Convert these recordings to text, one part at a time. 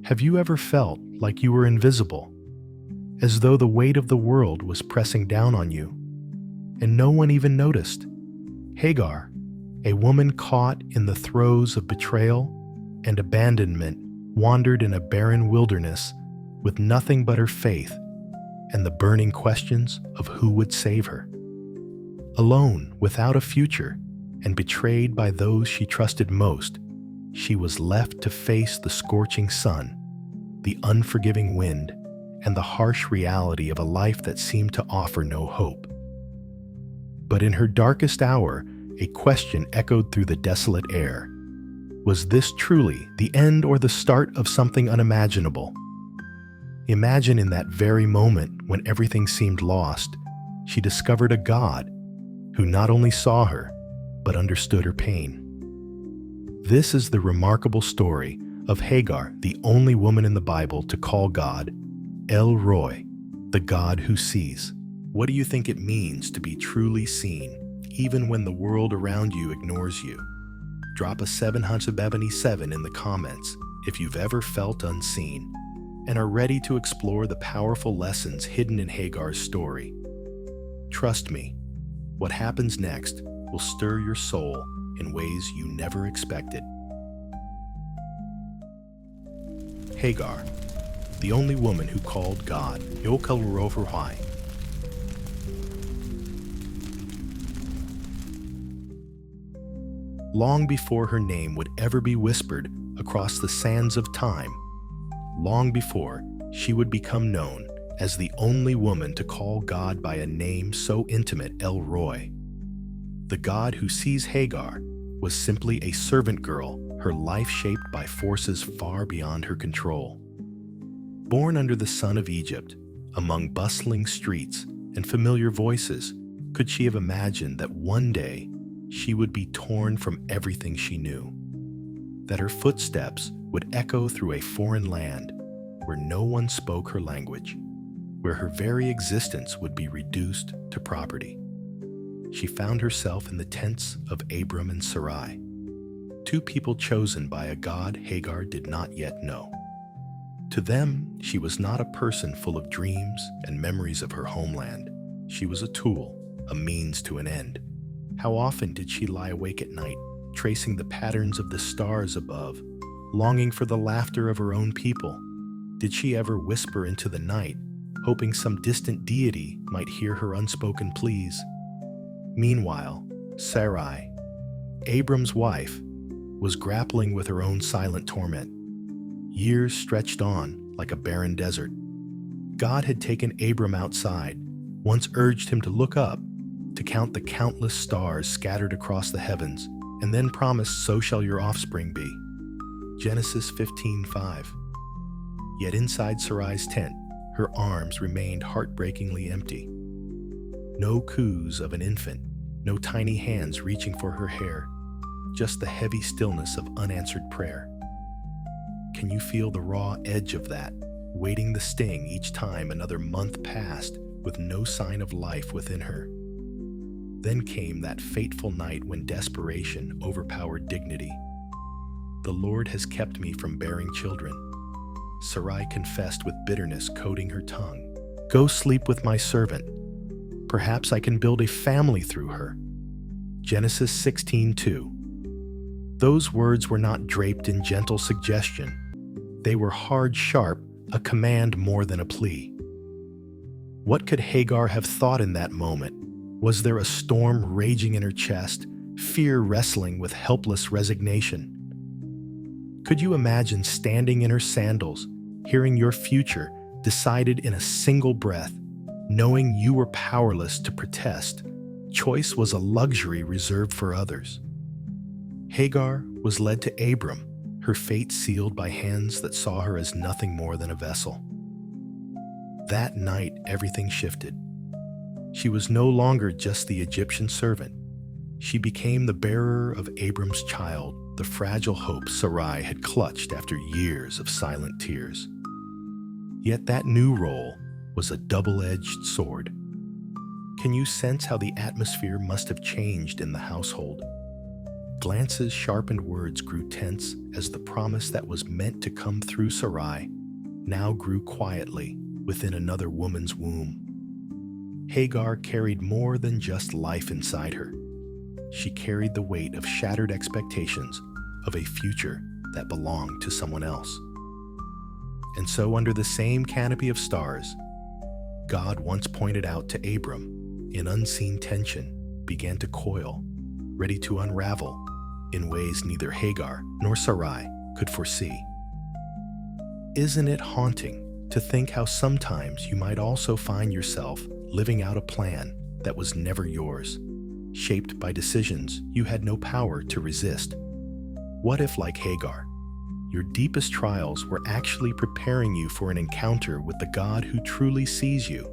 Have you ever felt like you were invisible, as though the weight of the world was pressing down on you, and no one even noticed? Hagar, a woman caught in the throes of betrayal and abandonment, wandered in a barren wilderness with nothing but her faith and the burning questions of who would save her. Alone, without a future, and betrayed by those she trusted most, she was left to face the scorching sun, the unforgiving wind, and the harsh reality of a life that seemed to offer no hope. But in her darkest hour, a question echoed through the desolate air. Was this truly the end or the start of something unimaginable? Imagine in that very moment when everything seemed lost, she discovered a God who not only saw her, but understood her pain. This is the remarkable story of Hagar, the only woman in the Bible to call God El Roi, the God who sees. What do you think it means to be truly seen, even when the world around you ignores you? Drop a 777 in the comments if you've ever felt unseen and are ready to explore the powerful lessons hidden in Hagar's story. Trust me, what happens next will stir your soul in ways you never expected. Hagar, the only woman who called God ROI. Long before her name would ever be whispered across the sands of time, long before she would become known as the only woman to call God by a name so intimate, El Roi, the God who sees Hagar was simply a servant girl, her life shaped by forces far beyond her control. Born under the sun of Egypt, among bustling streets and familiar voices, could she have imagined that one day she would be torn from everything she knew? That her footsteps would echo through a foreign land where no one spoke her language, where her very existence would be reduced to property. She found herself in the tents of Abram and Sarai, two people chosen by a God Hagar did not yet know. To them, she was not a person full of dreams and memories of her homeland. She was a tool, a means to an end. How often did she lie awake at night, tracing the patterns of the stars above, longing for the laughter of her own people? Did she ever whisper into the night, hoping some distant deity might hear her unspoken pleas? Meanwhile, Sarai, Abram's wife, was grappling with her own silent torment. Years stretched on like a barren desert. God had taken Abram outside, once urged him to look up, to count the countless stars scattered across the heavens, and then promised, "So shall your offspring be." Genesis 15:5. Yet inside Sarai's tent, her arms remained heartbreakingly empty. No coos of an infant, no tiny hands reaching for her hair, just the heavy stillness of unanswered prayer. Can you feel the raw edge of that, waiting the sting each time another month passed with no sign of life within her? Then came that fateful night when desperation overpowered dignity. "The Lord has kept me from bearing children," Sarai confessed with bitterness coating her tongue. "Go sleep with my servant. Perhaps I can build a family through her." Genesis 16:2. Those words were not draped in gentle suggestion. They were hard, sharp, a command more than a plea. What could Hagar have thought in that moment? Was there a storm raging in her chest, fear wrestling with helpless resignation? Could you imagine standing in her sandals, hearing your future decided in a single breath, knowing you were powerless to protest? Choice was a luxury reserved for others. Hagar was led to Abram, her fate sealed by hands that saw her as nothing more than a vessel. That night, everything shifted. She was no longer just the Egyptian servant. She became the bearer of Abram's child, the fragile hope Sarai had clutched after years of silent tears. Yet that new role was a double-edged sword. Can you sense how the atmosphere must have changed in the household? Glances sharpened words grew tense as the promise that was meant to come through Sarai now grew quietly within another woman's womb. Hagar carried more than just life inside her. She carried the weight of shattered expectations of a future that belonged to someone else. And so, under the same canopy of stars, God once pointed out to Abram, an unseen tension began to coil, ready to unravel in ways neither Hagar nor Sarai could foresee. Isn't it haunting to think how sometimes you might also find yourself living out a plan that was never yours, shaped by decisions you had no power to resist? What if, like Hagar, your deepest trials were actually preparing you for an encounter with the God who truly sees you?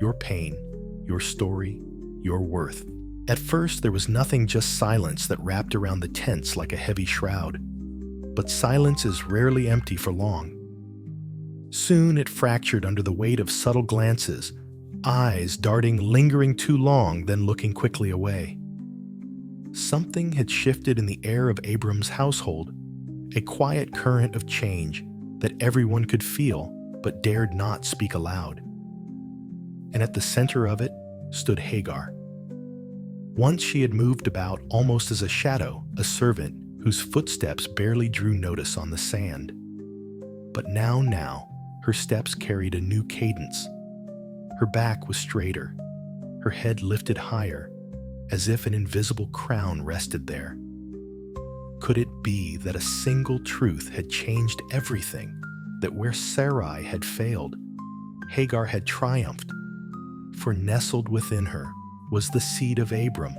Your pain, your story, your worth. At first, there was nothing, just silence that wrapped around the tents like a heavy shroud. But silence is rarely empty for long. Soon it fractured under the weight of subtle glances, eyes darting, lingering too long, then looking quickly away. Something had shifted in the air of Abram's household, a quiet current of change that everyone could feel but dared not speak aloud. And at the center of it stood Hagar. Once she had moved about almost as a shadow, a servant whose footsteps barely drew notice on the sand. But now, her steps carried a new cadence. Her back was straighter, her head lifted higher, as if an invisible crown rested there. Could it be that a single truth had changed everything? That where Sarai had failed, Hagar had triumphed? For nestled within her was the seed of Abram,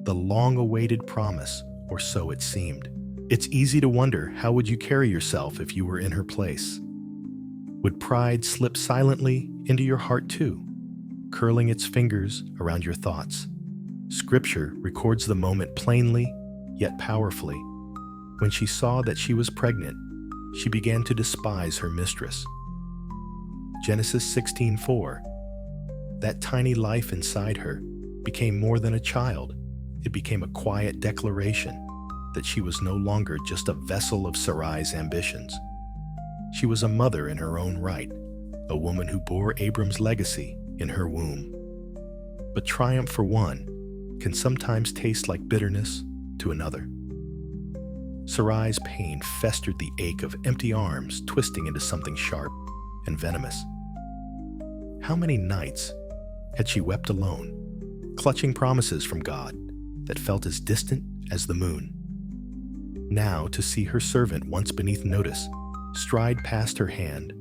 the long-awaited promise, or so it seemed. It's easy to wonder, how would you carry yourself if you were in her place? Would pride slip silently into your heart too, curling its fingers around your thoughts? Scripture records the moment plainly, yet powerfully. When she saw that she was pregnant, she began to despise her mistress. Genesis 16:4. That tiny life inside her became more than a child. It became a quiet declaration that she was no longer just a vessel of Sarai's ambitions. She was a mother in her own right, a woman who bore Abram's legacy in her womb. But triumph for one can sometimes taste like bitterness to another. Sarai's pain festered the ache of empty arms twisting into something sharp and venomous. How many nights had she wept alone, clutching promises from God that felt as distant as the moon? Now, to see her servant, once beneath notice, stride past her hand,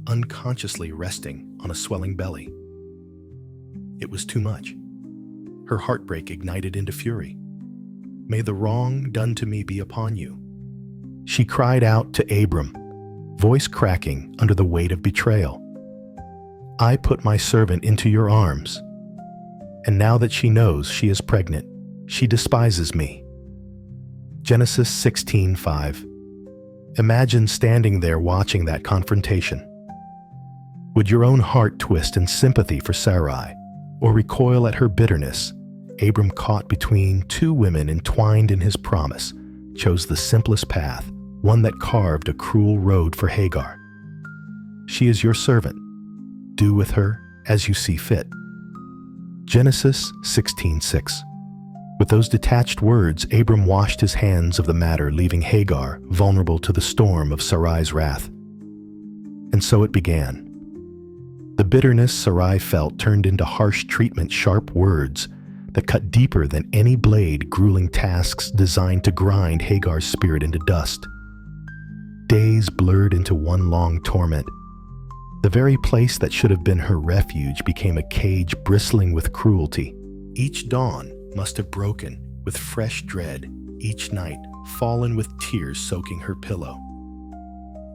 unconsciously resting on a swelling belly. It was too much. Her heartbreak ignited into fury. May the wrong done to me be upon you. She cried out to Abram, voice cracking under the weight of betrayal. I put my servant into your arms, and now that she knows she is pregnant, she despises me. Genesis 16:5. Imagine standing there watching that confrontation. Would your own heart twist in sympathy for Sarai, or recoil at her bitterness? Abram, caught between two women entwined in his promise, chose the simplest path, one that carved a cruel road for Hagar. She is your servant. Do with her as you see fit. Genesis 16:6. With those detached words, Abram washed his hands of the matter, leaving Hagar vulnerable to the storm of Sarai's wrath. And so it began. The bitterness Sarai felt turned into harsh treatment, sharp words that cut deeper than any blade, grueling tasks designed to grind Hagar's spirit into dust. Days blurred into one long torment. The very place that should have been her refuge became a cage bristling with cruelty. Each dawn must have broken with fresh dread, each night fallen with tears soaking her pillow.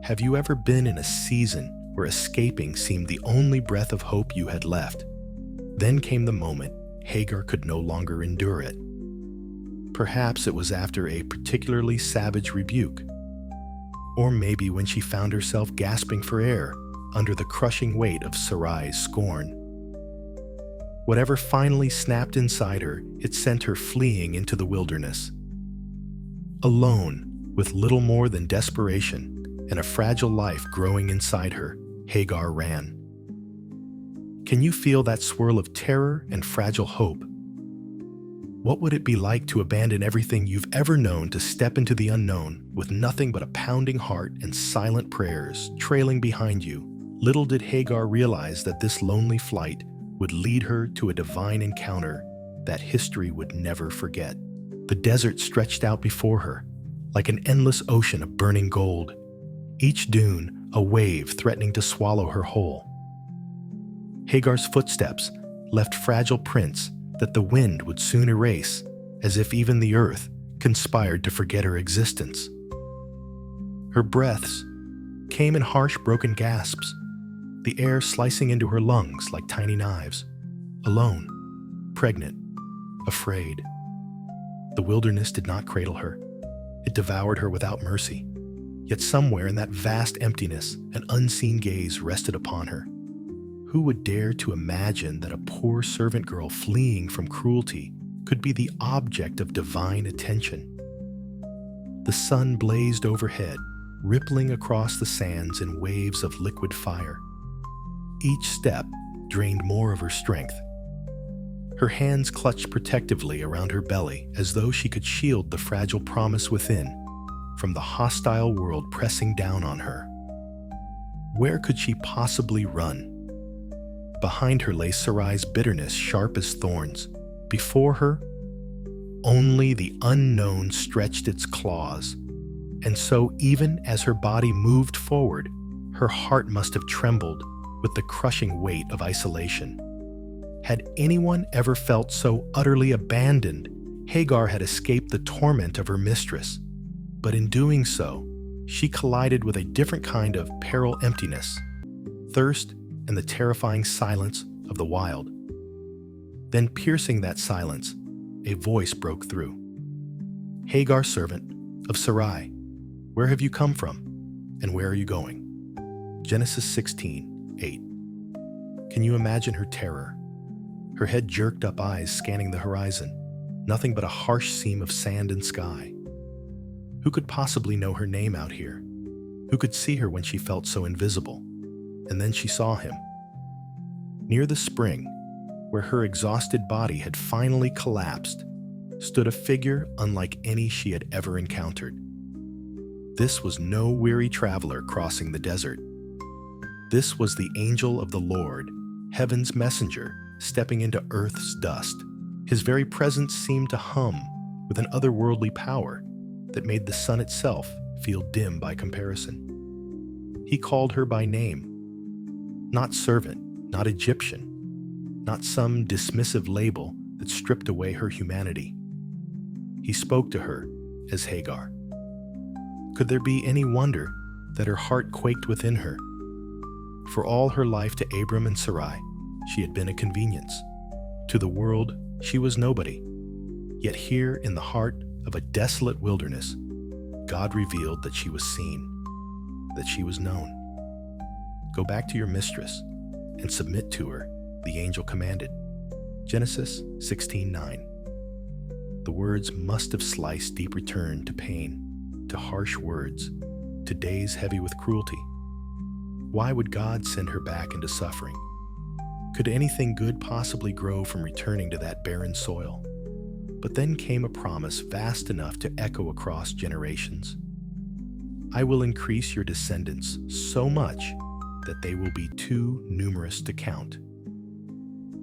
Have you ever been in a season where escaping seemed the only breath of hope you had left? Then came the moment Hagar could no longer endure it. Perhaps it was after a particularly savage rebuke, or maybe when she found herself gasping for air under the crushing weight of Sarai's scorn. Whatever finally snapped inside her, it sent her fleeing into the wilderness. Alone, with little more than desperation and a fragile life growing inside her, Hagar ran. Can you feel that swirl of terror and fragile hope? What would it be like to abandon everything you've ever known to step into the unknown with nothing but a pounding heart and silent prayers trailing behind you? Little did Hagar realize that this lonely flight would lead her to a divine encounter that history would never forget. The desert stretched out before her, like an endless ocean of burning gold, each dune a wave threatening to swallow her whole. Hagar's footsteps left fragile prints that the wind would soon erase, as if even the earth conspired to forget her existence. Her breaths came in harsh, broken gasps, the air slicing into her lungs like tiny knives. Alone, pregnant, afraid. The wilderness did not cradle her. It devoured her without mercy. Yet somewhere in that vast emptiness, an unseen gaze rested upon her. Who would dare to imagine that a poor servant girl fleeing from cruelty could be the object of divine attention? The sun blazed overhead, rippling across the sands in waves of liquid fire. Each step drained more of her strength. Her hands clutched protectively around her belly as though she could shield the fragile promise within from the hostile world pressing down on her. Where could she possibly run? Behind her lay Sarai's bitterness, sharp as thorns. Before her, only the unknown stretched its claws. And so, even as her body moved forward, her heart must have trembled with the crushing weight of isolation. Had anyone ever felt so utterly abandoned, Hagar had escaped the torment of her mistress. But in doing so, she collided with a different kind of peril emptiness, thirst, and the terrifying silence of the wild. Then, piercing that silence, a voice broke through. Hagar, servant of Sarai, where have you come from, and where are you going? Genesis 16:8. Can you imagine her terror? Her head jerked up, eyes scanning the horizon, nothing but a harsh seam of sand and sky. Who could possibly know her name out here? Who could see her when she felt so invisible? And then she saw him. Near the spring, where her exhausted body had finally collapsed, stood a figure unlike any she had ever encountered. This was no weary traveler crossing the desert. This was the angel of the Lord, heaven's messenger, stepping into earth's dust. His very presence seemed to hum with an otherworldly power that made the sun itself feel dim by comparison. He called her by name. Not servant, not Egyptian, not some dismissive label that stripped away her humanity. He spoke to her as Hagar. Could there be any wonder that her heart quaked within her? For all her life to Abram and Sarai, she had been a convenience. To the world, she was nobody. Yet here in the heart of a desolate wilderness, God revealed that she was seen, that she was known. Go back to your mistress and submit to her, the angel commanded. Genesis 16:9. The words must have sliced deep return to pain, to harsh words, to days heavy with cruelty. Why would God send her back into suffering? Could anything good possibly grow from returning to that barren soil? But then came a promise vast enough to echo across generations. I will increase your descendants so much that they will be too numerous to count.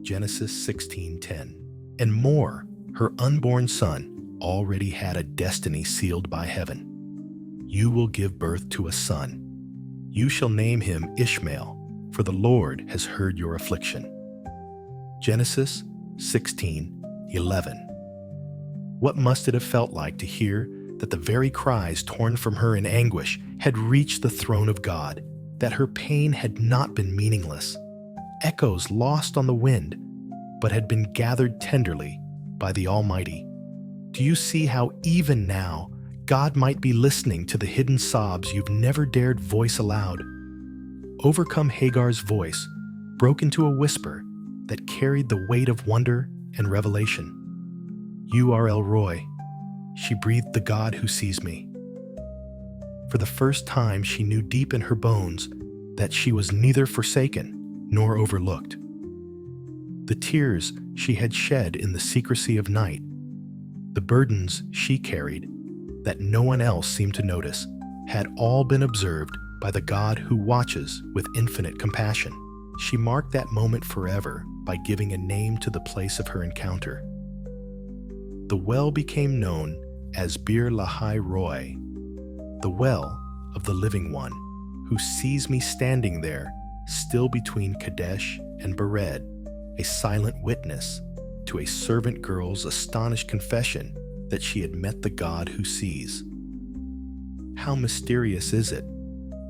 Genesis 16:10. And more, her unborn son already had a destiny sealed by heaven. You will give birth to a son. You shall name him Ishmael, for the Lord has heard your affliction. Genesis 16:11. What must it have felt like to hear that the very cries torn from her in anguish had reached the throne of God, that her pain had not been meaningless, echoes lost on the wind, but had been gathered tenderly by the Almighty? Do you see how even now God might be listening to the hidden sobs you've never dared voice aloud? Overcome, Hagar's voice broke into a whisper that carried the weight of wonder and revelation. You are ROI. she breathed the God who sees me. For the first time, she knew deep in her bones that she was neither forsaken nor overlooked. The tears she had shed in the secrecy of night, the burdens she carried that no one else seemed to notice, had all been observed by the God who watches with infinite compassion. She marked that moment forever by giving a name to the place of her encounter. The well became known as Bir Lahai Roy, the well of the living one, who sees me standing there, still between Kadesh and Bered, a silent witness to a servant girl's astonished confession that she had met the God who sees. How mysterious is it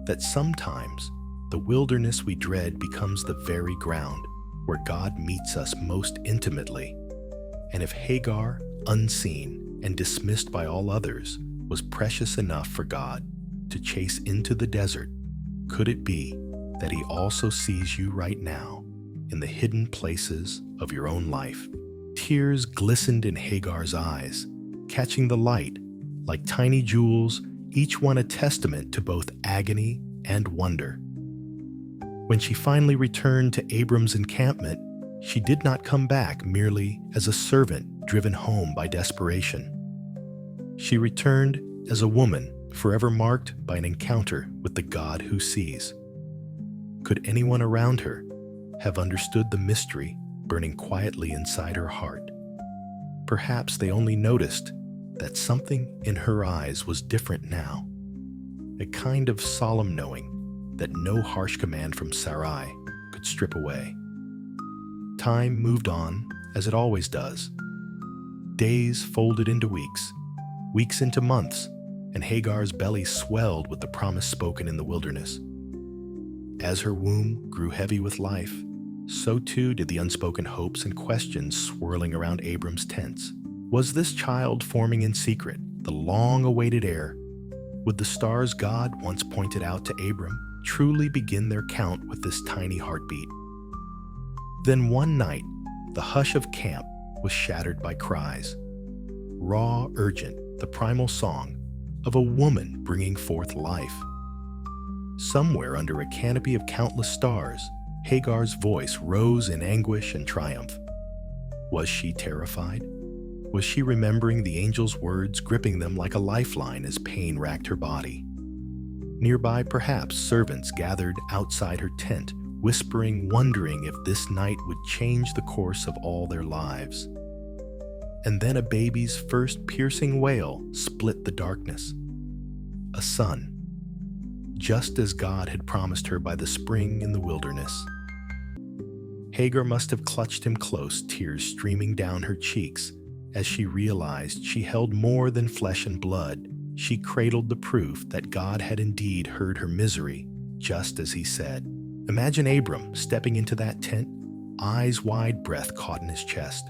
that sometimes the wilderness we dread becomes the very ground where God meets us most intimately. And if Hagar, unseen and dismissed by all others, was precious enough for God to chase into the desert, could it be that He also sees you right now in the hidden places of your own life? Tears glistened in Hagar's eyes, catching the light like tiny jewels, each one a testament to both agony and wonder. When she finally returned to Abram's encampment, she did not come back merely as a servant driven home by desperation. She returned as a woman forever marked by an encounter with the God who sees. Could anyone around her have understood the mystery burning quietly inside her heart? Perhaps they only noticed that something in her eyes was different now, a kind of solemn knowing that no harsh command from Sarai could strip away. Time moved on as it always does. Days folded into weeks, weeks into months, and Hagar's belly swelled with the promise spoken in the wilderness. As her womb grew heavy with life, so too did the unspoken hopes and questions swirling around Abram's tents. Was this child forming in secret the long-awaited heir? Would the stars God once pointed out to Abram truly begin their count with this tiny heartbeat? Then one night, the hush of camp was shattered by cries. Raw, urgent, the primal song of a woman bringing forth life. Somewhere under a canopy of countless stars, Hagar's voice rose in anguish and triumph. Was she terrified? Was she remembering the angel's words, gripping them like a lifeline as pain racked her body? Nearby, perhaps, servants gathered outside her tent, whispering, wondering if this night would change the course of all their lives. And then a baby's first piercing wail split the darkness. A son, just as God had promised her by the spring in the wilderness. Hagar must have clutched him close, tears streaming down her cheeks as she realized she held more than flesh and blood. She cradled the proof that God had indeed heard her misery, just as He said. Imagine Abram stepping into that tent, eyes wide, breath caught in his chest.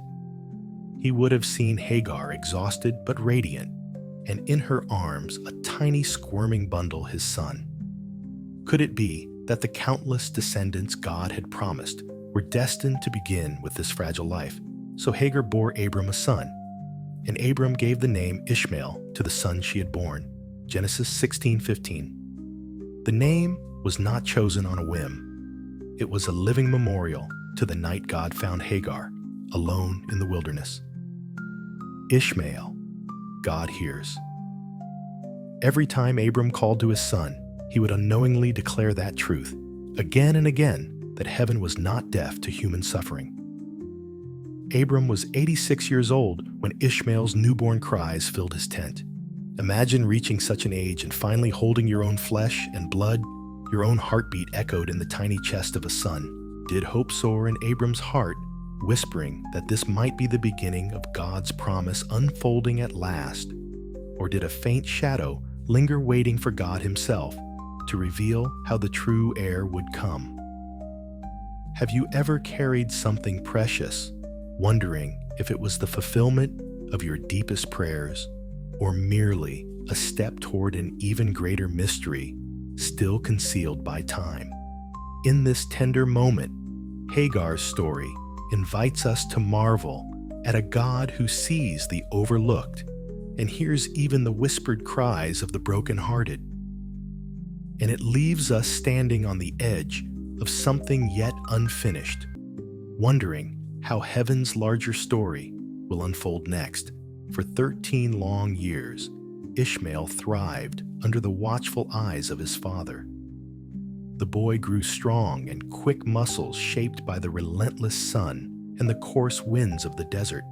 He would have seen Hagar exhausted but radiant, and in her arms a tiny squirming bundle, his son. Could it be that the countless descendants God had promised were destined to begin with this fragile life? So Hagar bore Abram a son, and Abram gave the name Ishmael to the son she had born. Genesis 16:15. The name was not chosen on a whim. It was a living memorial to the night God found Hagar, alone in the wilderness. Ishmael, God hears. Every time Abram called to his son, he would unknowingly declare that truth, again and again, that heaven was not deaf to human suffering. Abram was 86 years old when Ishmael's newborn cries filled his tent. Imagine reaching such an age and finally holding your own flesh and blood, your own heartbeat echoed in the tiny chest of a son. Did hope soar in Abram's heart, whispering that this might be the beginning of God's promise unfolding at last? Or did a faint shadow linger waiting for God Himself to reveal how the true heir would come? Have you ever carried something precious, wondering if it was the fulfillment of your deepest prayers, or merely a step toward an even greater mystery still concealed by time? In this tender moment, Hagar's story invites us to marvel at a God who sees the overlooked and hears even the whispered cries of the brokenhearted. And it leaves us standing on the edge of something yet unfinished, wondering how heaven's larger story will unfold next. For 13 long years, Ishmael thrived under the watchful eyes of his father. The boy grew strong and quick muscles shaped by the relentless sun and the coarse winds of the desert.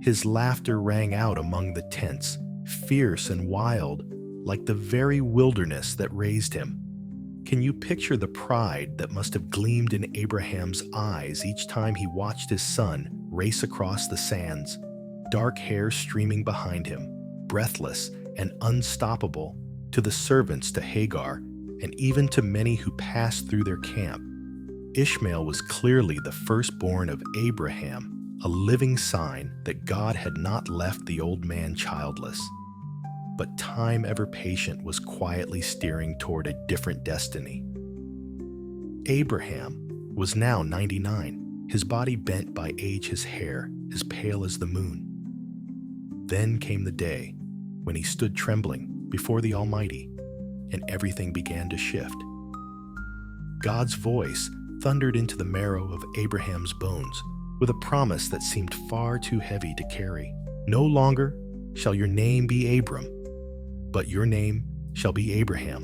His laughter rang out among the tents, fierce and wild, like the very wilderness that raised him. Can you picture the pride that must have gleamed in Abraham's eyes each time he watched his son race across the sands, dark hair streaming behind him, breathless and unstoppable, to the servants, to Hagar, and even to many who passed through their camp? Ishmael was clearly the firstborn of Abraham, a living sign that God had not left the old man childless. But time, ever patient, was quietly steering toward a different destiny. Abraham was now 99, his body bent by age, his hair as pale as the moon. Then came the day when he stood trembling before the Almighty, and everything began to shift. God's voice thundered into the marrow of Abraham's bones with a promise that seemed far too heavy to carry. No longer shall your name be Abram, but your name shall be Abraham.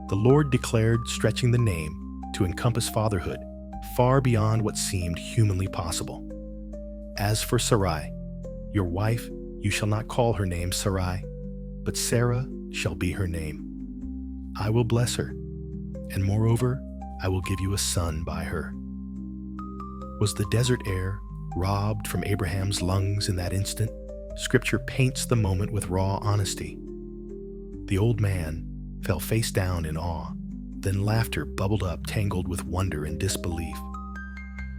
The Lord declared, stretching the name to encompass fatherhood far beyond what seemed humanly possible. As for Sarai, your wife, you shall not call her name Sarai, but Sarah shall be her name. I will bless her, and moreover, I will give you a son by her. Was the desert air robbed from Abraham's lungs in that instant? Scripture paints the moment with raw honesty. The old man fell face down in awe. Then laughter bubbled up, tangled with wonder and disbelief.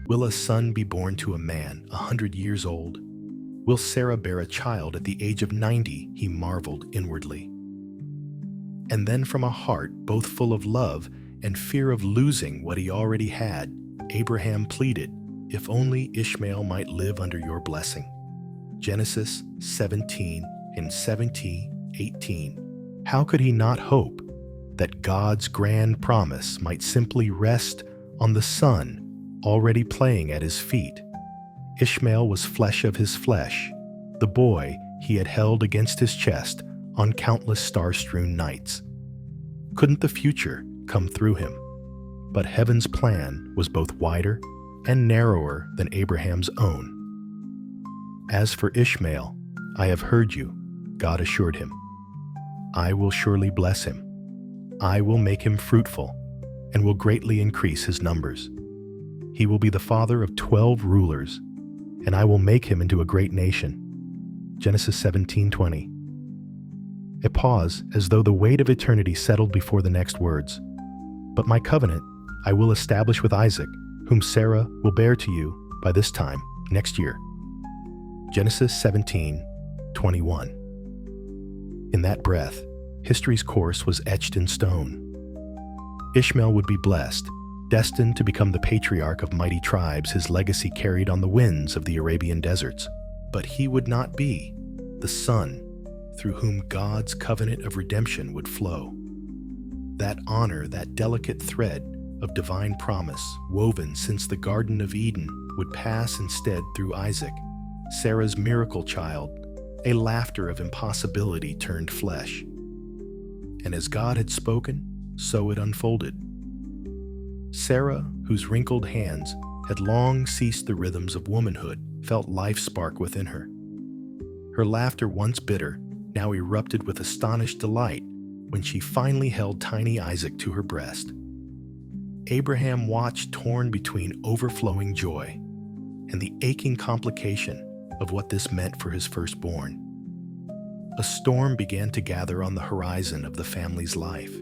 Will a son be born to a man 100 years old? Will Sarah bear a child at the age of 90? He marveled inwardly. And then from a heart both full of love and fear of losing what he already had, Abraham pleaded, if only Ishmael might live under your blessing. Genesis 17 and 18. How could he not hope that God's grand promise might simply rest on the son already playing at his feet? Ishmael was flesh of his flesh, the boy he had held against his chest on countless star-strewn nights. Couldn't the future come through him? But heaven's plan was both wider and narrower than Abraham's own. As for Ishmael, I have heard you, God assured him. I will surely bless him. I will make him fruitful and will greatly increase his numbers. He will be the father of 12 rulers, and I will make him into a great nation. Genesis 17:20. A pause, as though the weight of eternity settled before the next words. But my covenant I will establish with Isaac, whom Sarah will bear to you by this time next year. Genesis 17:21. In that breath, history's course was etched in stone. Ishmael would be blessed, destined to become the patriarch of mighty tribes his legacy carried on the winds of the Arabian deserts. But he would not be the son through whom God's covenant of redemption would flow. That honor, that delicate thread of divine promise woven since the Garden of Eden, would pass instead through Isaac, Sarah's miracle child, a laughter of impossibility turned flesh. And as God had spoken, so it unfolded. Sarah, whose wrinkled hands had long ceased the rhythms of womanhood, felt life spark within her. Her laughter, once bitter, now erupted with astonished delight when she finally held tiny Isaac to her breast. Abraham watched, torn between overflowing joy and the aching complication of what this meant for his firstborn. A storm began to gather on the horizon of the family's life.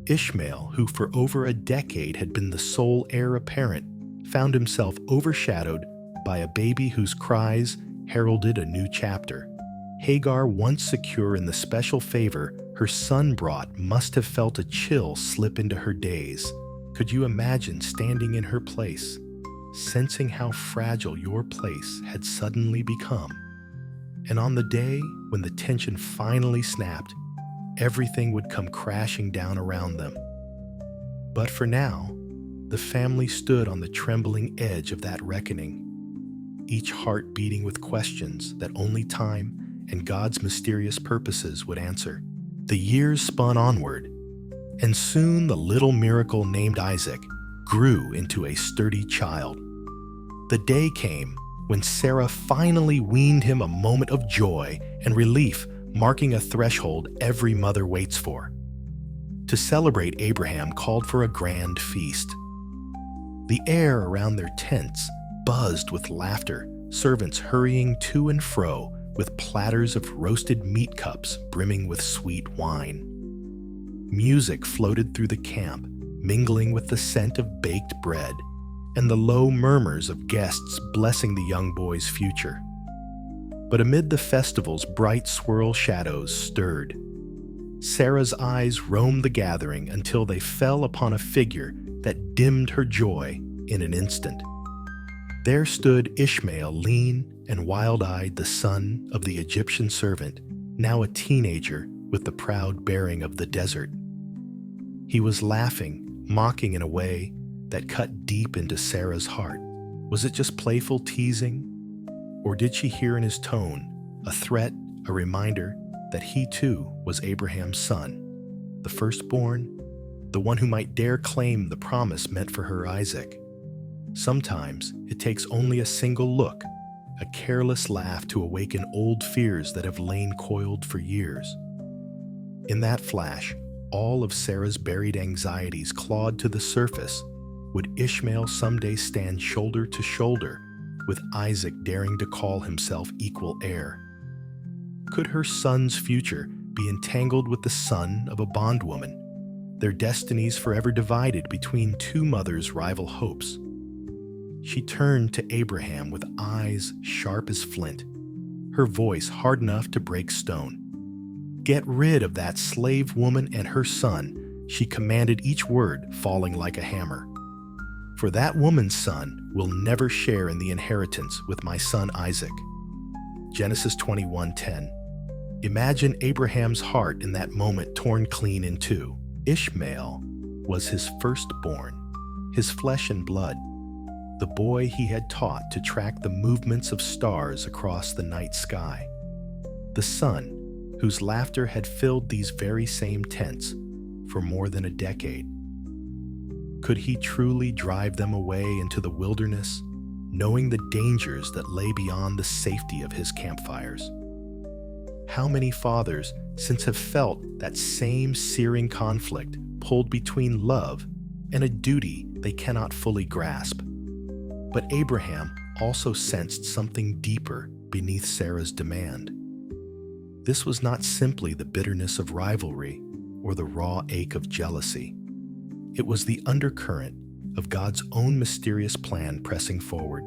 Ishmael, who for over a decade had been the sole heir apparent, found himself overshadowed by a baby whose cries heralded a new chapter. Hagar, once secure in the special favor her son brought, must have felt a chill slip into her days. Could you imagine standing in her place, sensing how fragile your place had suddenly become? And on the day when the tension finally snapped, everything would come crashing down around them. But for now, the family stood on the trembling edge of that reckoning, each heart beating with questions that only time and God's mysterious purposes would answer. The years spun onward, and soon the little miracle named Isaac grew into a sturdy child. The day came when Sarah finally weaned him, a moment of joy and relief, marking a threshold every mother waits for. To celebrate, Abraham called for a grand feast. The air around their tents buzzed with laughter, servants hurrying to and fro with platters of roasted meat cups brimming with sweet wine. Music floated through the camp, mingling with the scent of baked bread and the low murmurs of guests blessing the young boy's future. But amid the festival's bright swirl, shadows stirred. Sarah's eyes roamed the gathering until they fell upon a figure that dimmed her joy in an instant. There stood Ishmael, lean and wild-eyed, the son of the Egyptian servant, now a teenager with the proud bearing of the desert. He was laughing, mocking in a way that cut deep into Sarah's heart. Was it just playful teasing? Or did she hear in his tone a threat, a reminder that he too was Abraham's son, the firstborn, the one who might dare claim the promise meant for her, Isaac? Sometimes it takes only a single look, a careless laugh, to awaken old fears that have lain coiled for years. In that flash, all of Sarah's buried anxieties clawed to the surface. Would Ishmael someday stand shoulder to shoulder with Isaac, daring to call himself equal heir? Could her son's future be entangled with the son of a bondwoman, their destinies forever divided between two mothers' rival hopes? She turned to Abraham with eyes sharp as flint, her voice hard enough to break stone. "Get rid of that slave woman and her son," she commanded, each word falling like a hammer. "For that woman's son will never share in the inheritance with my son Isaac." Genesis 21:10. Imagine Abraham's heart in that moment, torn clean in two. Ishmael was his firstborn, his flesh and blood, the boy he had taught to track the movements of stars across the night sky, the son whose laughter had filled these very same tents for more than a decade. Could he truly drive them away into the wilderness, knowing the dangers that lay beyond the safety of his campfires? How many fathers since have felt that same searing conflict, pulled between love and a duty they cannot fully grasp? But Abraham also sensed something deeper beneath Sarah's demand. This was not simply the bitterness of rivalry or the raw ache of jealousy. It was the undercurrent of God's own mysterious plan pressing forward.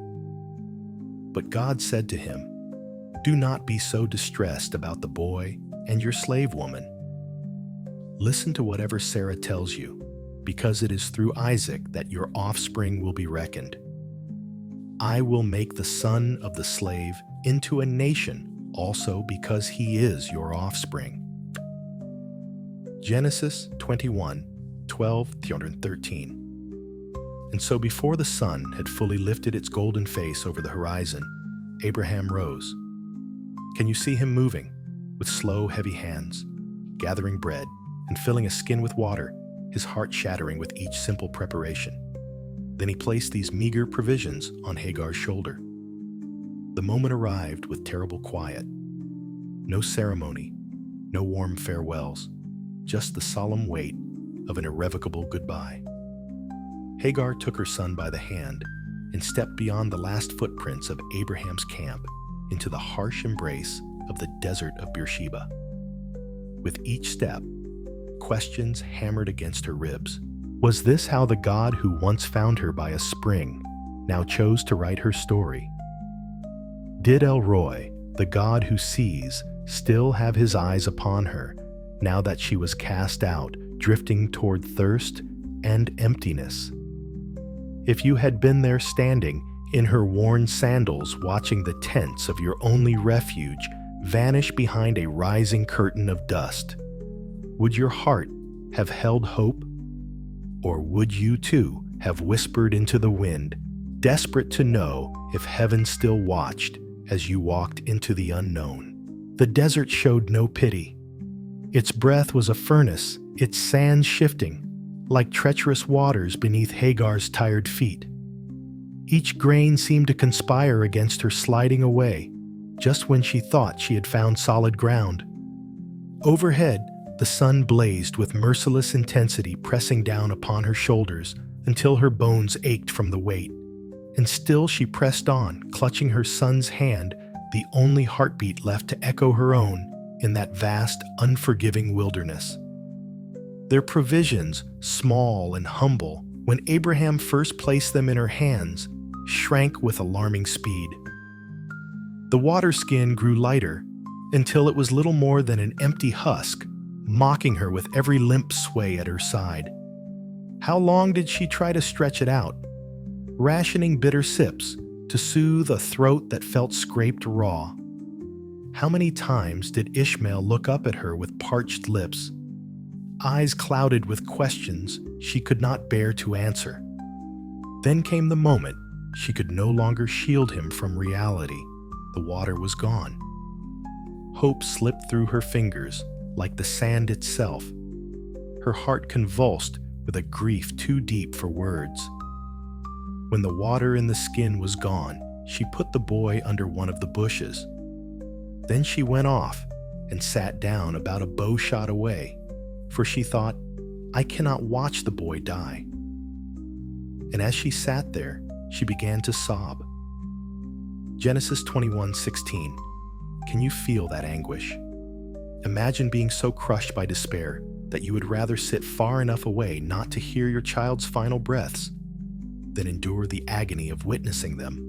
But God said to him, "Do not be so distressed about the boy and your slave woman. Listen to whatever Sarah tells you, because it is through Isaac that your offspring will be reckoned. I will make the son of the slave into a nation also, because he is your offspring." Genesis 21:12-13. And so before the sun had fully lifted its golden face over the horizon, Abraham rose. Can you see him moving, with slow, heavy hands, gathering bread and filling a skin with water, his heart shattering with each simple preparation? Then he placed these meager provisions on Hagar's shoulder. The moment arrived with terrible quiet. No ceremony, no warm farewells, just the solemn weight of an irrevocable goodbye. Hagar took her son by the hand and stepped beyond the last footprints of Abraham's camp into the harsh embrace of the desert of Beersheba. With each step, questions hammered against her ribs. Was this how the God who once found her by a spring now chose to write her story? Did ROI, the God who sees, still have his eyes upon her now that she was cast out, drifting toward thirst and emptiness? If you had been there standing in her worn sandals, watching the tents of your only refuge vanish behind a rising curtain of dust. Would your heart have held hope? Or would you too have whispered into the wind, desperate to know if heaven still watched as you walked into the unknown? The desert showed no pity. Its breath was a furnace, its sands shifting, like treacherous waters beneath Hagar's tired feet. Each grain seemed to conspire against her sliding away, just when she thought she had found solid ground. Overhead, the sun blazed with merciless intensity, pressing down upon her shoulders until her bones ached from the weight. And still she pressed on, clutching her son's hand, the only heartbeat left to echo her own in that vast, unforgiving wilderness. Their provisions, small and humble, when Abraham first placed them in her hands, shrank with alarming speed. The water skin grew lighter until it was little more than an empty husk, mocking her with every limp sway at her side. How long did she try to stretch it out, rationing bitter sips to soothe a throat that felt scraped raw? How many times did Ishmael look up at her with parched lips, eyes clouded with questions she could not bear to answer? Then came the moment she could no longer shield him from reality. The water was gone. Hope slipped through her fingers like the sand itself. Her heart convulsed with a grief too deep for words. When the water in the skin was gone, she put the boy under one of the bushes. Then she went off and sat down about a bow shot away, for she thought, I cannot watch the boy die. And as she sat there, she began to sob. Genesis 21:16. Can you feel that anguish? Imagine being so crushed by despair that you would rather sit far enough away not to hear your child's final breaths than endure the agony of witnessing them.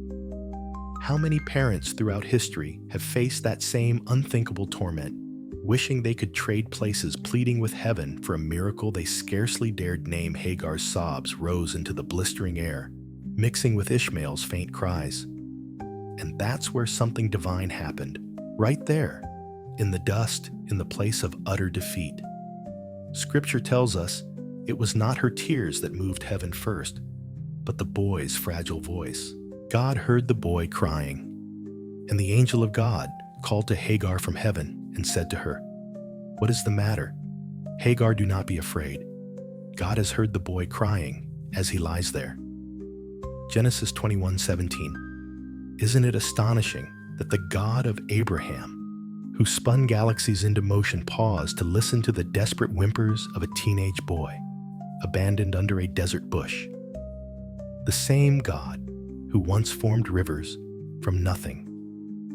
How many parents throughout history have faced that same unthinkable torment, wishing they could trade places, pleading with heaven for a miracle they scarcely dared name? Hagar's sobs rose into the blistering air, mixing with Ishmael's faint cries. And that's where something divine happened, right there, in the dust, in the place of utter defeat. Scripture tells us it was not her tears that moved heaven first, but the boy's fragile voice. God heard the boy crying, and the angel of God called to Hagar from heaven and said to her, What is the matter? Hagar, do not be afraid. God has heard the boy crying as he lies there. Genesis 21:17. Isn't it astonishing that the God of Abraham, who spun galaxies into motion, paused to listen to the desperate whimpers of a teenage boy, abandoned under a desert bush? The same God who once formed rivers from nothing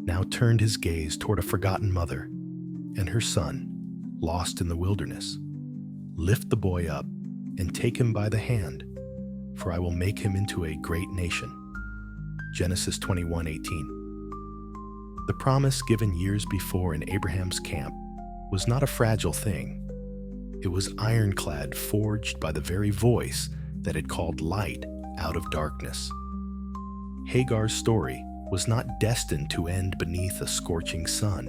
now turned his gaze toward a forgotten mother and her son, lost in the wilderness. Lift the boy up and take him by the hand, for I will make him into a great nation. Genesis 21:18. The promise given years before in Abraham's camp was not a fragile thing. It was ironclad, forged by the very voice that had called light out of darkness. Hagar's story was not destined to end beneath a scorching sun.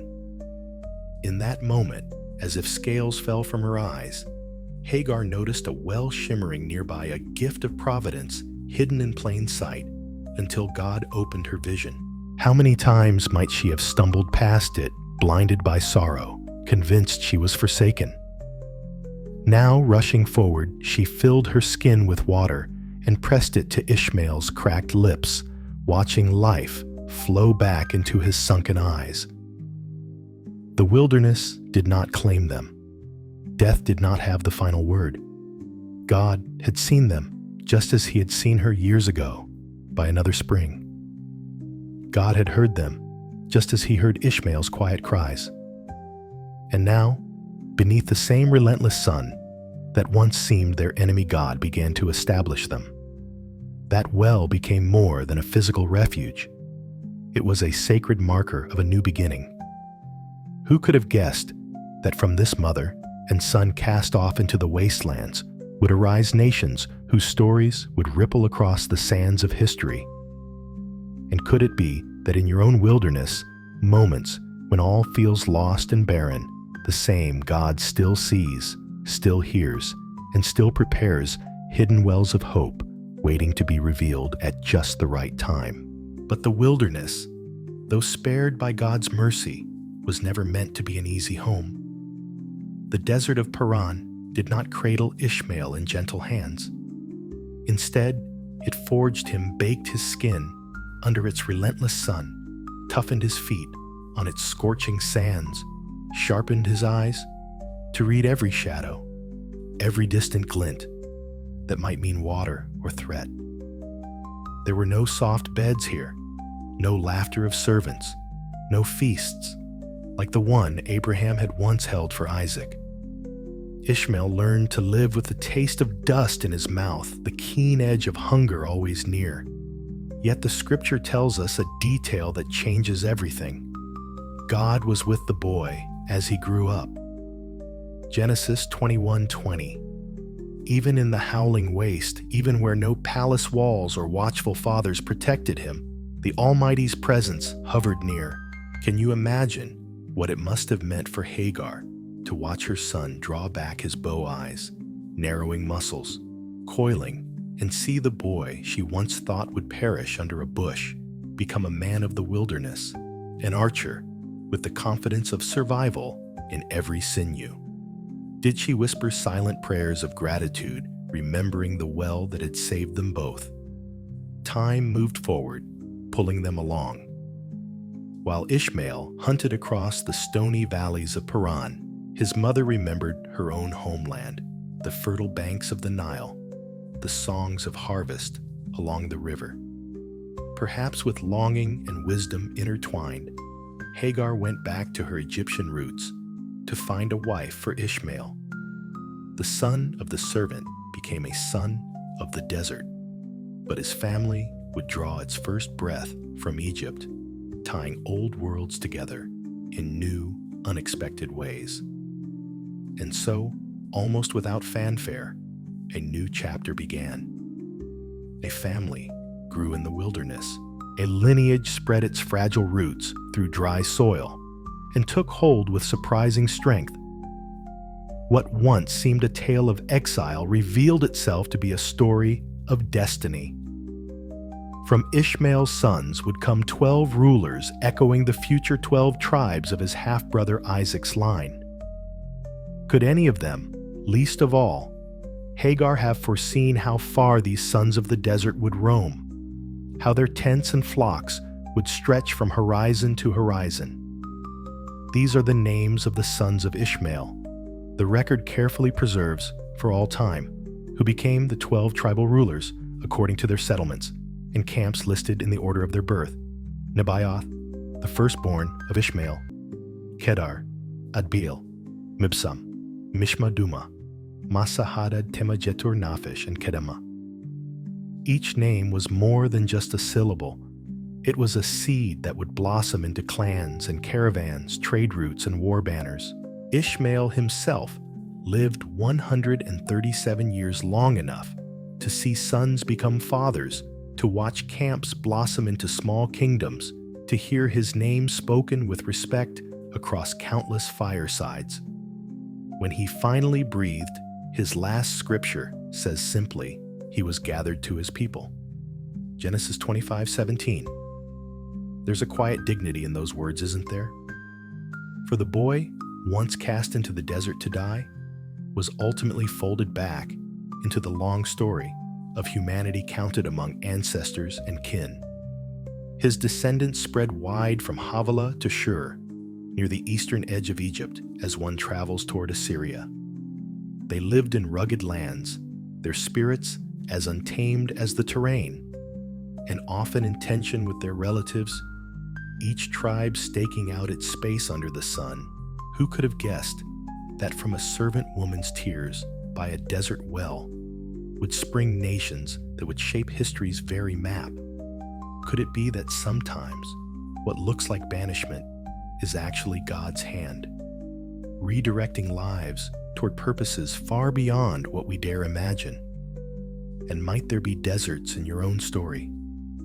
In that moment, as if scales fell from her eyes, Hagar noticed a well shimmering nearby, a gift of providence hidden in plain sight, until God opened her vision. How many times might she have stumbled past it, blinded by sorrow, convinced she was forsaken? Now, rushing forward, she filled her skin with water and pressed it to Ishmael's cracked lips, watching life flow back into his sunken eyes. The wilderness did not claim them. Death did not have the final word. God had seen them, just as he had seen her years ago, by another spring. God had heard them, just as he heard Ishmael's quiet cries. And now, beneath the same relentless sun that once seemed their enemy, God began to establish them. That well became more than a physical refuge. It was a sacred marker of a new beginning. Who could have guessed that from this mother and son cast off into the wastelands would arise nations whose stories would ripple across the sands of history? And could it be that in your own wilderness, moments When all feels lost and barren, the same God still sees, still hears, and still prepares hidden wells of hope waiting to be revealed at just the right time. But the wilderness, though spared by God's mercy, was never meant to be an easy home. The desert of Paran did not cradle Ishmael in gentle hands. Instead, it forged him, baked his skin under its relentless sun, toughened his feet on its scorching sands, sharpened his eyes to read every shadow, every distant glint that might mean water or threat. There were no soft beds here, no laughter of servants, no feasts like the one Abraham had once held for Isaac. Ishmael learned to live with the taste of dust in his mouth, the keen edge of hunger always near. Yet the scripture tells us a detail that changes everything. God was with the boy as he grew up. Genesis 21:20. Even in the howling waste, even where no palace walls or watchful fathers protected him, the Almighty's presence hovered near. Can you imagine what it must have meant for Hagar to watch her son draw back his bow eyes, narrowing muscles, coiling, and see the boy she once thought would perish under a bush become a man of the wilderness, an archer with the confidence of survival in every sinew? Did she whisper silent prayers of gratitude, remembering the well that had saved them both? Time moved forward, pulling them along. While Ishmael hunted across the stony valleys of Paran, his mother remembered her own homeland, the fertile banks of the Nile, the songs of harvest along the river. Perhaps with longing and wisdom intertwined, Hagar went back to her Egyptian roots to find a wife for Ishmael. The son of the servant became a son of the desert, but his family would draw its first breath from Egypt, tying old worlds together in new, unexpected ways. And so, almost without fanfare, a new chapter began. A family grew in the wilderness. A lineage spread its fragile roots through dry soil and took hold with surprising strength. What once seemed a tale of exile revealed itself to be a story of destiny. From Ishmael's sons would come 12 rulers, echoing the future 12 tribes of his half-brother Isaac's line. Could any of them, least of all, Hagar have foreseen how far these sons of the desert would roam, how their tents and flocks would stretch from horizon to horizon? These are the names of the sons of Ishmael, the record carefully preserves for all time, who became the 12 tribal rulers according to their settlements and camps listed in the order of their birth: Nebaioth, the firstborn of Ishmael; Kedar, Adbeel, Mibsam, Mishma-Duma, Masa-Hadad, Tema-Jetur, Naphish, and Kedema. Each name was more than just a syllable. It was a seed that would blossom into clans and caravans, trade routes, and war banners. Ishmael himself lived 137 years, long enough to see sons become fathers, to watch camps blossom into small kingdoms, to hear his name spoken with respect across countless firesides. When he finally breathed, his last scripture says simply, he was gathered to his people. Genesis 25:17. There's a quiet dignity in those words, isn't there? For the boy, once cast into the desert to die, was ultimately folded back into the long story of humanity counted among ancestors and kin. His descendants spread wide from Havilah to Shur, near the eastern edge of Egypt as one travels toward Assyria. They lived in rugged lands, their spirits as untamed as the terrain, and often in tension with their relatives, each tribe staking out its space under the sun. Who could have guessed that from a servant woman's tears by a desert well would spring nations that would shape history's very map? Could it be that sometimes what looks like banishment is actually God's hand, redirecting lives toward purposes far beyond what we dare imagine? And might there be deserts in your own story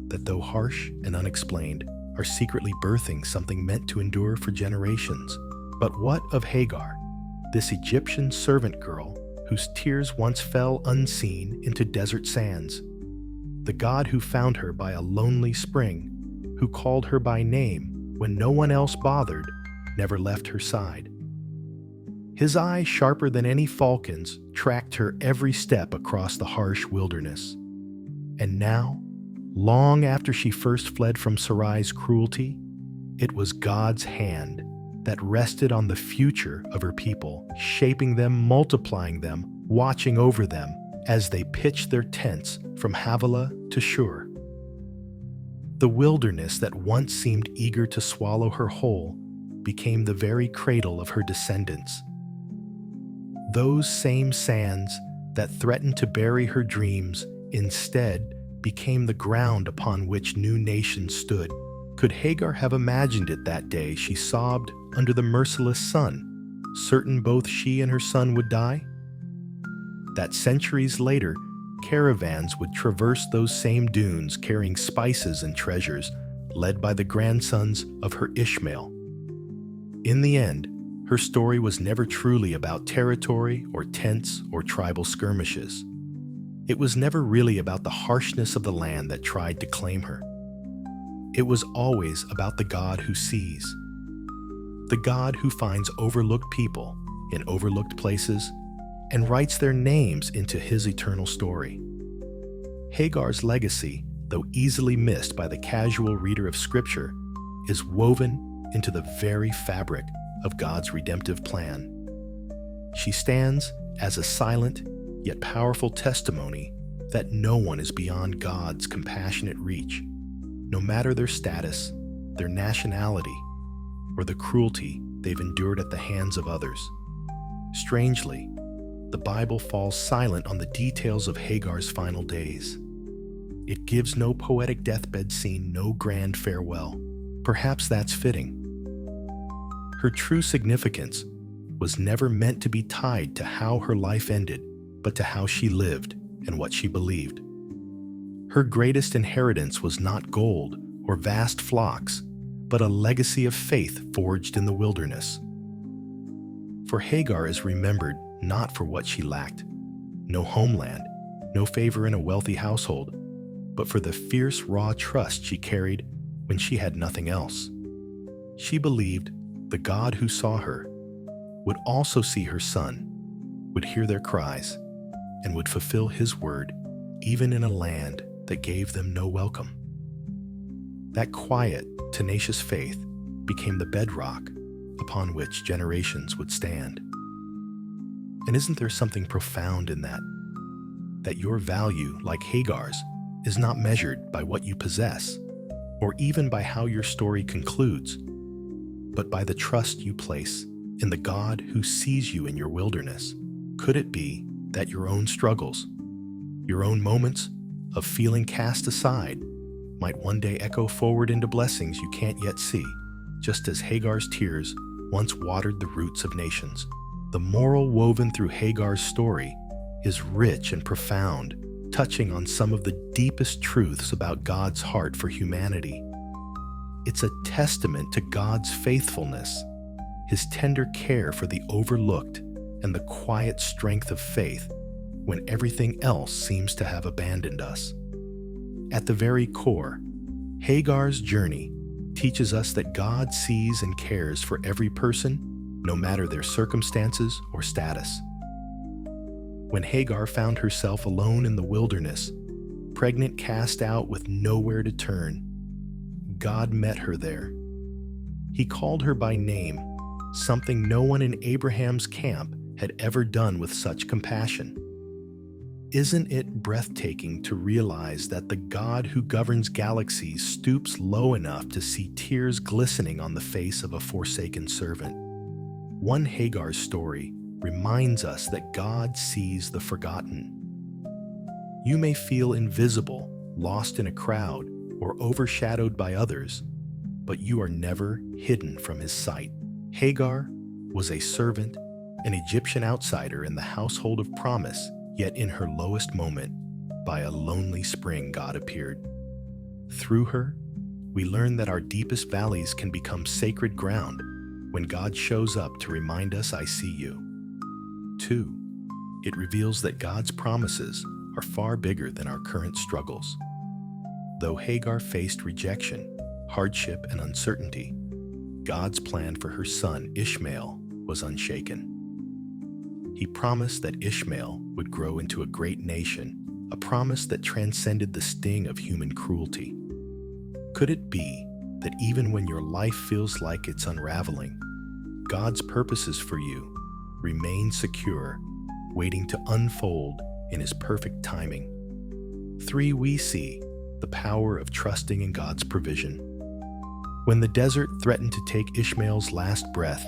that, though harsh and unexplained, are secretly birthing something meant to endure for generations. But what of Hagar, this Egyptian servant girl whose tears once fell unseen into desert sands? The God who found her by a lonely spring, who called her by name when no one else bothered, never left her side. His eye, sharper than any falcon's, tracked her every step across the harsh wilderness. And now, long after she first fled from Sarai's cruelty, it was God's hand that rested on the future of her people, shaping them, multiplying them, watching over them as they pitched their tents from Havilah to Shur. The wilderness that once seemed eager to swallow her whole became the very cradle of her descendants. Those same sands that threatened to bury her dreams instead became the ground upon which new nations stood. Could Hagar have imagined it that day she sobbed under the merciless sun, certain both she and her son would die? That centuries later, caravans would traverse those same dunes carrying spices and treasures, led by the grandsons of her Ishmael. In the end, her story was never truly about territory or tents or tribal skirmishes. It was never really about the harshness of the land that tried to claim her. It was always about the God who sees, the God who finds overlooked people in overlooked places and writes their names into his eternal story. Hagar's legacy, though easily missed by the casual reader of Scripture, is woven into the very fabric of God's redemptive plan. She stands as a silent yet powerful testimony that no one is beyond God's compassionate reach, no matter their status, their nationality, or the cruelty they've endured at the hands of others. Strangely, the Bible falls silent on the details of Hagar's final days. It gives no poetic deathbed scene, no grand farewell. Perhaps that's fitting. Her true significance was never meant to be tied to how her life ended, but to how she lived and what she believed. Her greatest inheritance was not gold or vast flocks, but a legacy of faith forged in the wilderness. For Hagar is remembered not for what she lacked, no homeland, no favor in a wealthy household, but for the fierce, raw trust she carried when she had nothing else. She believed the God who saw her would also see her son, would hear their cries, and would fulfill his word even in a land that gave them no welcome. That quiet, tenacious faith became the bedrock upon which generations would stand. And isn't there something profound in that? That your value, like Hagar's, is not measured by what you possess, or even by how your story concludes, but by the trust you place in the God who sees you in your wilderness. Could it be that your own struggles, your own moments of feeling cast aside, might one day echo forward into blessings you can't yet see, just as Hagar's tears once watered the roots of nations? The moral woven through Hagar's story is rich and profound, touching on some of the deepest truths about God's heart for humanity. It's a testament to God's faithfulness, his tender care for the overlooked, and the quiet strength of faith when everything else seems to have abandoned us. At the very core, Hagar's journey teaches us that God sees and cares for every person, no matter their circumstances or status. When Hagar found herself alone in the wilderness, pregnant, cast out with nowhere to turn, God met her there. He called her by name, something no one in Abraham's camp had ever done with such compassion. Isn't it breathtaking to realize that the God who governs galaxies stoops low enough to see tears glistening on the face of a forsaken servant? One Hagar story reminds us that God sees the forgotten. You may feel invisible, lost in a crowd, or overshadowed by others, but you are never hidden from his sight. Hagar was a servant, an Egyptian outsider in the household of promise, yet in her lowest moment, by a lonely spring God appeared. Through her, we learn that our deepest valleys can become sacred ground when God shows up to remind us, "I see you." 2. It reveals that God's promises are far bigger than our current struggles. Though Hagar faced rejection, hardship, and uncertainty, God's plan for her son Ishmael was unshaken. He promised that Ishmael would grow into a great nation, a promise that transcended the sting of human cruelty. Could it be that even when your life feels like it's unraveling, God's purposes for you remain secure, waiting to unfold in His perfect timing? 3. We see the power of trusting in God's provision. When the desert threatened to take Ishmael's last breath,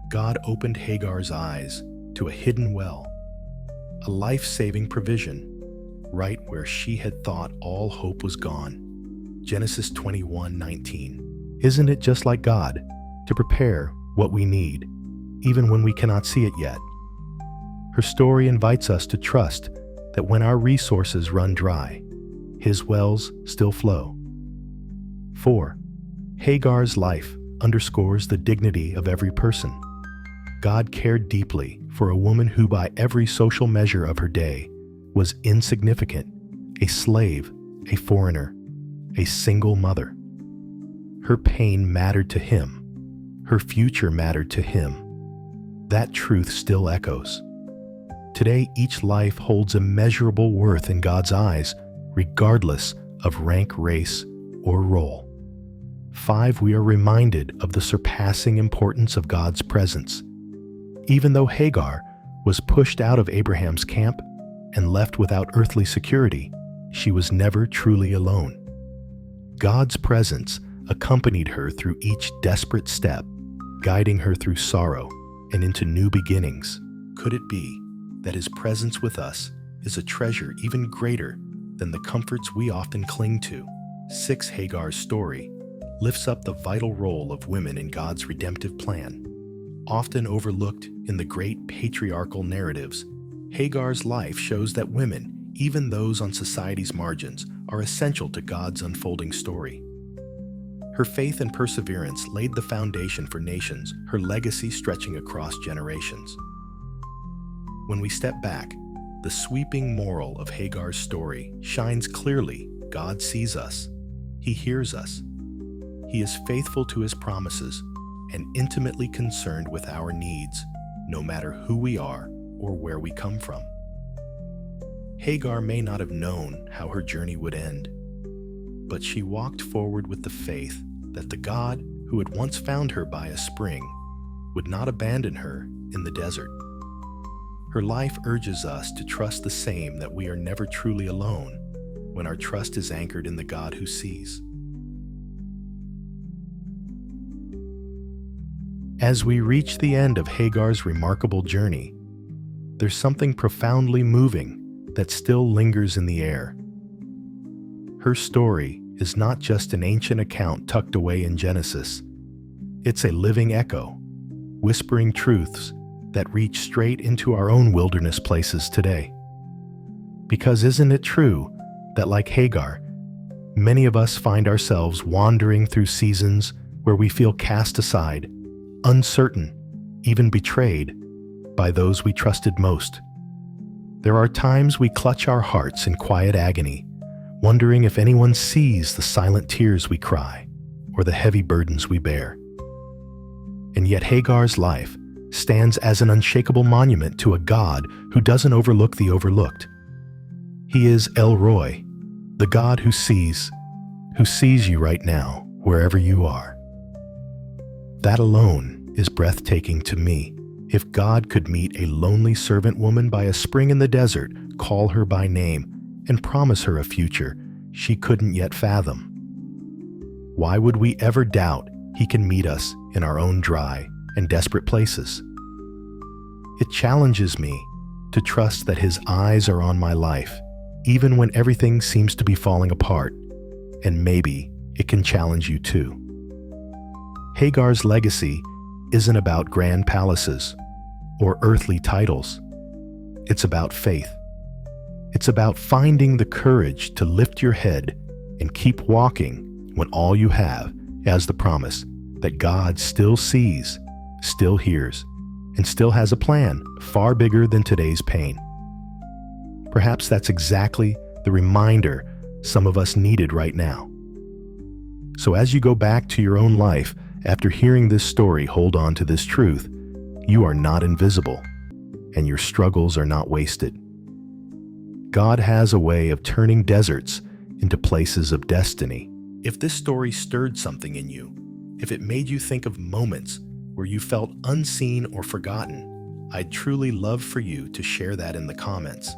God opened Hagar's eyes to a hidden well, a life-saving provision, right where she had thought all hope was gone. Genesis 21:19. Isn't it just like God to prepare what we need, even when we cannot see it yet? Her story invites us to trust that when our resources run dry, His wells still flow. 4. Hagar's life underscores the dignity of every person. God cared deeply for a woman who, by every social measure of her day, was insignificant, a slave, a foreigner, a single mother. Her pain mattered to Him. Her future mattered to Him. That truth still echoes. Today, each life holds immeasurable worth in God's eyes, regardless of rank, race, or role. 5. We are reminded of the surpassing importance of God's presence. Even though Hagar was pushed out of Abraham's camp and left without earthly security, she was never truly alone. God's presence accompanied her through each desperate step, guiding her through sorrow and into new beginnings. Could it be that His presence with us is a treasure even greater than the comforts we often cling to? 6. Hagar's story lifts up the vital role of women in God's redemptive plan. Often overlooked in the great patriarchal narratives, Hagar's life shows that women, even those on society's margins, are essential to God's unfolding story. Her faith and perseverance laid the foundation for nations, her legacy stretching across generations. When we step back, the sweeping moral of Hagar's story shines clearly. God sees us. He hears us. He is faithful to His promises and intimately concerned with our needs, no matter who we are or where we come from. Hagar may not have known how her journey would end, but she walked forward with the faith that the God who had once found her by a spring would not abandon her in the desert. Her life urges us to trust the same, that we are never truly alone when our trust is anchored in the God who sees. As we reach the end of Hagar's remarkable journey, there's something profoundly moving that still lingers in the air. Her story is not just an ancient account tucked away in Genesis. It's a living echo, whispering truths that reach straight into our own wilderness places today. Because isn't it true that, like Hagar, many of us find ourselves wandering through seasons where we feel cast aside, uncertain, even betrayed by those we trusted most? There are times we clutch our hearts in quiet agony, wondering if anyone sees the silent tears we cry or the heavy burdens we bear. And yet Hagar's life stands as an unshakable monument to a God who doesn't overlook the overlooked. He is ROI, the God who sees you right now, wherever you are. That alone is breathtaking to me. If God could meet a lonely servant woman by a spring in the desert, call her by name, and promise her a future she couldn't yet fathom, why would we ever doubt He can meet us in our own dry and desperate places? It challenges me to trust that His eyes are on my life, even when everything seems to be falling apart, and maybe it can challenge you too. Hagar's legacy isn't about grand palaces or earthly titles. It's about faith. It's about finding the courage to lift your head and keep walking when all you have is the promise that God still sees, still hears, and still has a plan far bigger than today's pain. Perhaps that's exactly the reminder some of us needed right now. So as you go back to your own life after hearing this story, hold on to this truth: you are not invisible, and your struggles are not wasted. God has a way of turning deserts into places of destiny. If this story stirred something in you, if it made you think of moments where you felt unseen or forgotten, I'd truly love for you to share that in the comments.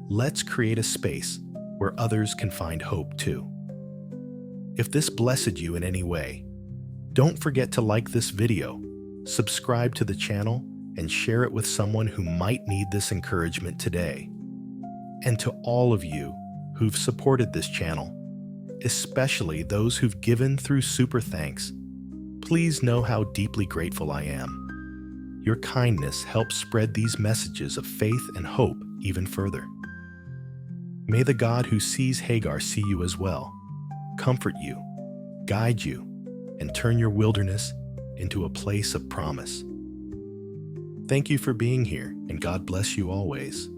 Let's create a space where others can find hope too. If this blessed you in any way, don't forget to like this video, subscribe to the channel, and share it with someone who might need this encouragement today. And to all of you who've supported this channel, especially those who've given through Super Thanks, please know how deeply grateful I am. Your kindness helps spread these messages of faith and hope even further. May the God who sees Hagar see you as well, comfort you, guide you, and turn your wilderness into a place of promise. Thank you for being here, and God bless you always.